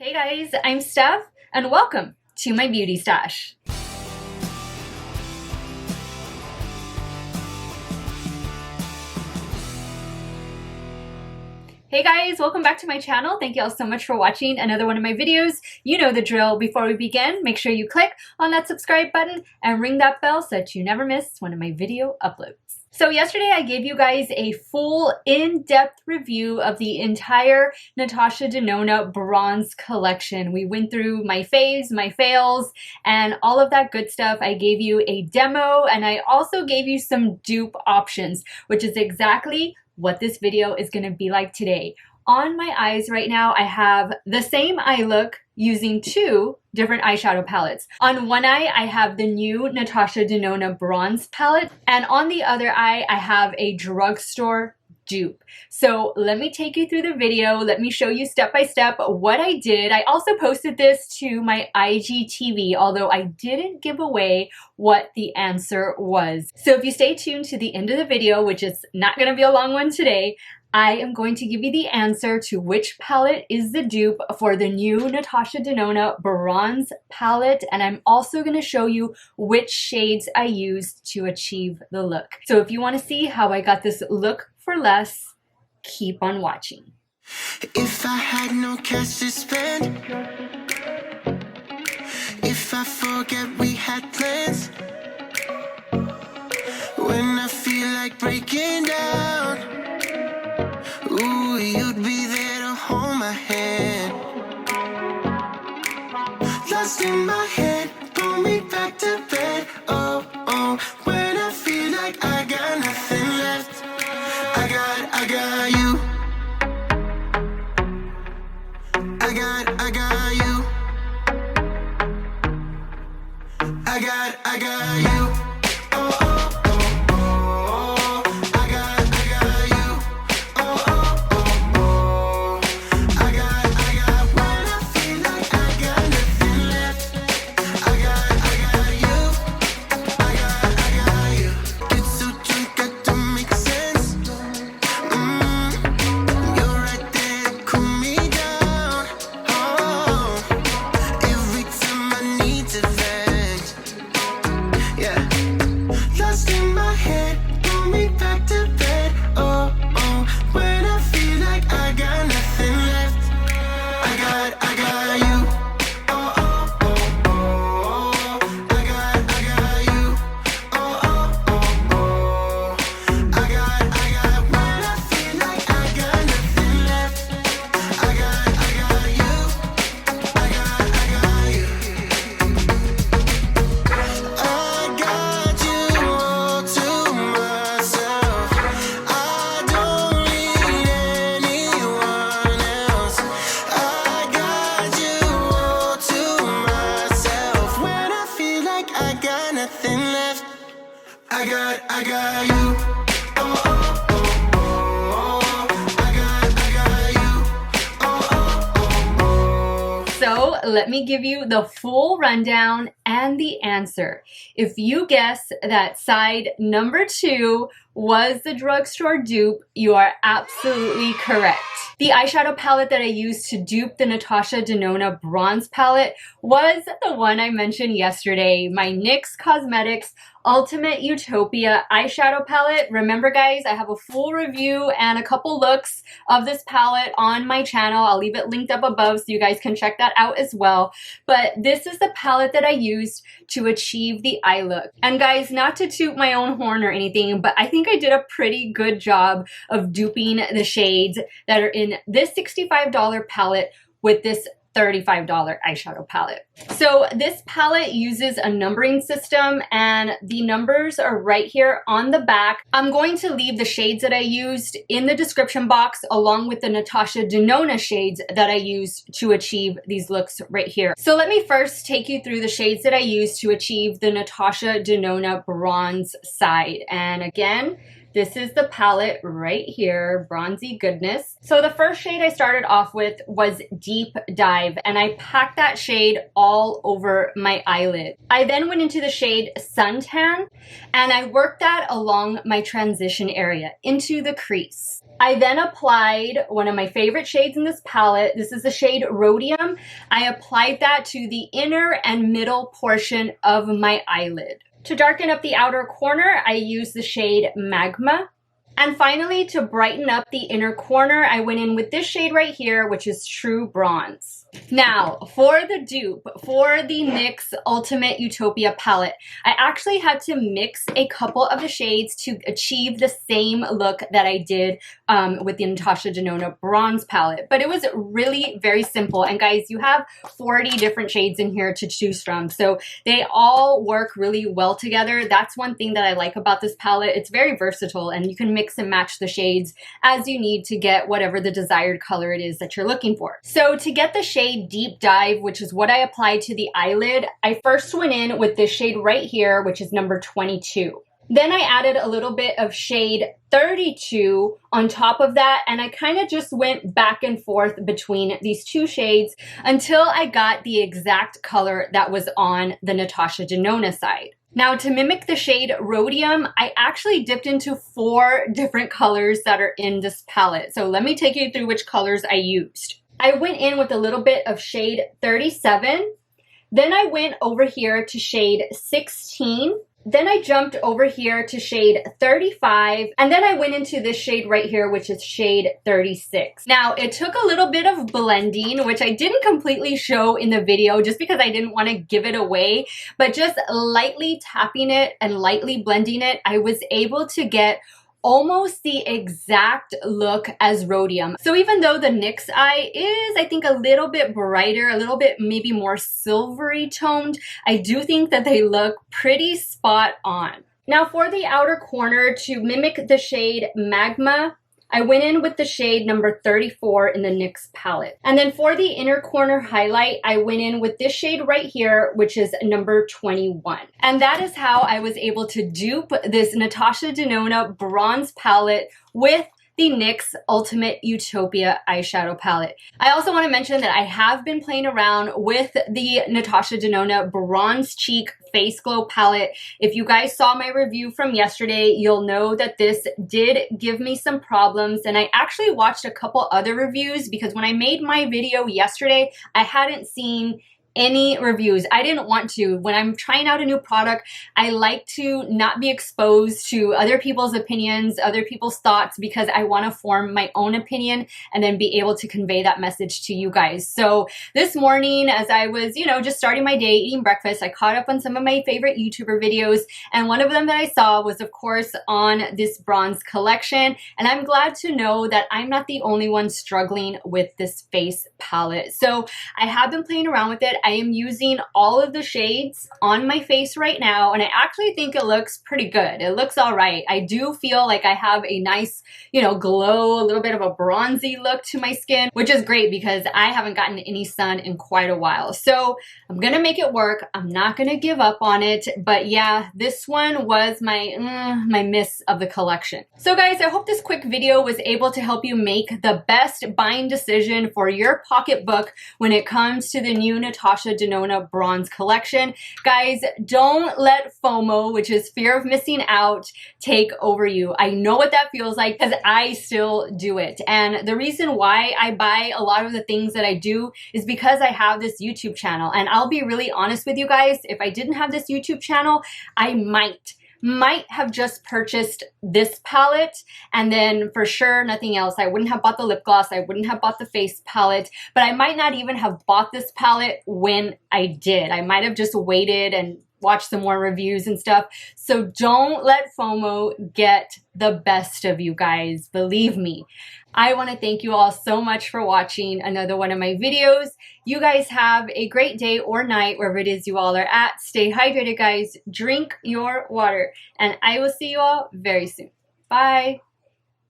Hey guys, I'm Steff, and welcome to my beauty stash. Hey guys, welcome back to my channel. Thank you all so much for watching another one of my videos. You know the drill. Before we begin, make sure you click on that subscribe button and ring that bell so that you never miss one of my video uploads. So yesterday I gave you guys a full in-depth review of the entire Natasha Denona Bronze collection. We went through my faves, my fails, and all of that good stuff. I gave you a demo and I also gave you some dupe options, which is exactly what this video is going to be like today. On my eyes right now, I have the same eye look using two different eyeshadow palettes. On one eye, I have the new Natasha Denona Bronze Palette, and on the other eye, I have a Drugstore dupe. So let me take you through the video. Let me show you step by step what I did. I also posted this to my IGTV, although I didn't give away what the answer was. So if you stay tuned to the end of the video, which is not going to be a long one today, I am going to give you the answer to which palette is the dupe for the new Natasha Denona Bronze Palette, and I'm also going to show you which shades I used to achieve the look. So if you want to see how I got this look for less, keep on watching. If I had no cash to spend, if I forget we had plans, when I feel like breaking down, ooh, you'd be there to hold my hand. Lost in my head, pull me back to bed. Oh, oh, when I feel like I got nothing left, I got you. I got you. I got you. Oh, oh, oh, oh. I got you. Oh, oh, oh, oh. I got when I feel like I got nothing left. I got you. I got you. It's so drunk, got to make sense. You're right there, cool me down. Oh, every time I need to vent. Yeah, lost in my head, pull me back to bed. Oh, oh, when I feel like I got nothing left, I got you. Oh, oh, oh, oh, I got you. Oh, oh, oh, oh, I got when I feel like I got nothing left, I got you. I got you. I got you all to myself. I don't need anyone else. I got you all to myself. When I feel like I got nothing left, I got you. Oh, oh, oh, oh. I got you. Oh, oh, oh, oh. So let me give you the full rundown and the answer. If you guess that side number 2 was the Drugstore dupe, you are absolutely correct. The eyeshadow palette that I used to dupe the Natasha Denona Bronze Palette was the one I mentioned yesterday, my NYX Cosmetics Ultimate Utopia Eyeshadow Palette. Remember guys, I have a full review and a couple looks of this palette on my channel. I'll leave it linked up above so you guys can check that out as well. But this is the palette that I used to achieve the eye look. And guys, not to toot my own horn or anything, but I think I did a pretty good job of duping the shades that are in this $65 palette with this $35 eyeshadow palette. So this palette uses a numbering system and the numbers are right here on the back. I'm going to leave the shades that I used in the description box along with the Natasha Denona shades that I used to achieve these looks right here. So let me first take you through the shades that I used to achieve the Natasha Denona Bronze side. And again, this is the palette right here, Bronzy Goodness. So the first shade I started off with was Deep Dive, and I packed that shade all over my eyelid. I then went into the shade Suntan, and I worked that along my transition area into the crease. I then applied one of my favorite shades in this palette. This is the shade Rhodium. I applied that to the inner and middle portion of my eyelid. To darken up the outer corner, I used the shade Magma. And finally, to brighten up the inner corner, I went in with this shade right here, which is True Bronze. Now, for the dupe, for the NYX Ultimate Utopia Palette, I actually had to mix a couple of the shades to achieve the same look that I did with the Natasha Denona Bronze Palette. But it was really very simple. And guys, you have 40 different shades in here to choose from. So they all work really well together. That's one thing that I like about this palette. It's very versatile and you can mix and match the shades as you need to get whatever the desired color it is that you're looking for. So to get the shade Deep Dive, which is what I applied to the eyelid, I first went in with this shade right here, which is number 22. Then I added a little bit of shade 32 on top of that, and I kind of just went back and forth between these two shades until I got the exact color that was on the Natasha Denona side. Now, to mimic the shade Rhodium, I actually dipped into 4 different colors that are in this palette. So let me take you through which colors I used. I went in with a little bit of shade 37. Then I went over here to shade 16. Then I jumped over here to shade 35. And then I went into this shade right here, which is shade 36. Now, it took a little bit of blending, which I didn't completely show in the video just because I didn't want to give it away. But just lightly tapping it and lightly blending it, I was able to get almost the exact look as Rhodium. So even though the NYX eye is, I think, a little bit brighter, a little bit maybe more silvery toned, I do think that they look pretty spot on. Now for the outer corner, to mimic the shade Magma, I went in with the shade number 34 in the NYX palette. And then for the inner corner highlight, I went in with this shade right here, which is number 21. And that is how I was able to dupe this Natasha Denona Bronze Palette with the NYX Ultimate Utopia Eyeshadow Palette. I also want to mention that I have been playing around with the Natasha Denona Bronze Cheek Face Glow Palette. If you guys saw my review from yesterday, you'll know that this did give me some problems, and I actually watched a couple other reviews because when I made my video yesterday, I hadn't seen any reviews. I didn't want to. When I'm trying out a new product, I like to not be exposed to other people's opinions, other people's thoughts, because I want to form my own opinion and then be able to convey that message to you guys. So this morning, as I was, just starting my day, eating breakfast, I caught up on some of my favorite YouTuber videos, and one of them that I saw was, of course, on this bronze collection, and I'm glad to know that I'm not the only one struggling with this face palette. So I have been playing around with it. I am using all of the shades on my face right now, and I actually think it looks pretty good. It looks all right. I do feel like I have a nice, glow, a little bit of a bronzy look to my skin, which is great because I haven't gotten any sun in quite a while. So I'm gonna make it work. I'm not gonna give up on it, but yeah, this one was my miss of the collection. So guys, I hope this quick video was able to help you make the best buying decision for your pocketbook when it comes to the new Natasha Denona Bronze collection. Guys, don't let FOMO, which is fear of missing out, take over you. I know what that feels like because I still do it. And the reason why I buy a lot of the things that I do is because I have this YouTube channel. And I'll be really honest with you guys, if I didn't have this YouTube channel, I might have just purchased this palette and then for sure nothing else. I wouldn't have bought the lip gloss, I wouldn't have bought the face palette, but I might not even have bought this palette when I did. I might have just waited and watched some more reviews and stuff. So don't let FOMO get the best of you guys, believe me. I want to thank you all so much for watching another one of my videos. You guys have a great day or night wherever it is you all are at. Stay hydrated, guys. Drink your water. And I will see you all very soon. Bye.